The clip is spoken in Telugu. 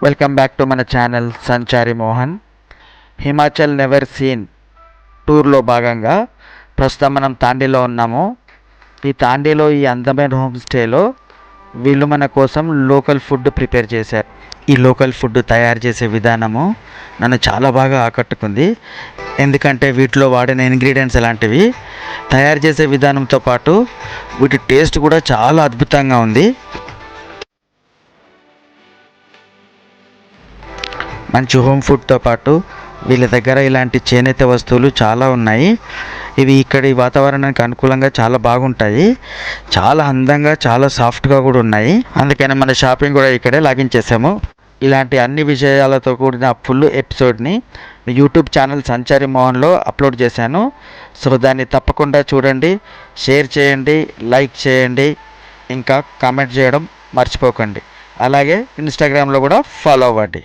వెల్కమ్ బ్యాక్ టు మన ఛానల్ సంచారి మోహన్. హిమాచల్ నెవర్ సీన్ టూర్లో భాగంగా ప్రస్తుతం మనం తాండీలో ఉన్నాము. ఈ తాండీలో ఈ అందమైన హోమ్ స్టేలో వీళ్ళు మన కోసం లోకల్ ఫుడ్ ప్రిపేర్ చేశారు. ఈ లోకల్ ఫుడ్ తయారు చేసే విధానము నన్ను చాలా బాగా ఆకట్టుకుంది. ఎందుకంటే వీటిలో వాడిన ఇంగ్రీడియంట్స్ ఎలాంటివి, తయారు చేసే విధానంతో పాటు వీటి టేస్ట్ కూడా చాలా అద్భుతంగా ఉంది. మంచి హోమ్ ఫుడ్తో పాటు వీళ్ళ దగ్గర ఇలాంటి చేనేత వస్తువులు చాలా ఉన్నాయి. ఇవి ఇక్కడి వాతావరణానికి అనుకూలంగా చాలా బాగుంటాయి. చాలా అందంగా, చాలా సాఫ్ట్గా కూడా ఉన్నాయి. అందుకని మన షాపింగ్ కూడా ఇక్కడే లాగించేసాము. ఇలాంటి అన్ని విషయాలతో కూడిన ఫుల్ ఎపిసోడ్ని యూట్యూబ్ ఛానల్ సంచారి మోహన్లో అప్లోడ్ చేశాను. సో దాన్ని తప్పకుండా చూడండి, షేర్ చేయండి, లైక్ చేయండి, ఇంకా కామెంట్ చేయడం మర్చిపోకండి. అలాగే ఇన్స్టాగ్రామ్లో కూడా ఫాలో అవ్వండి.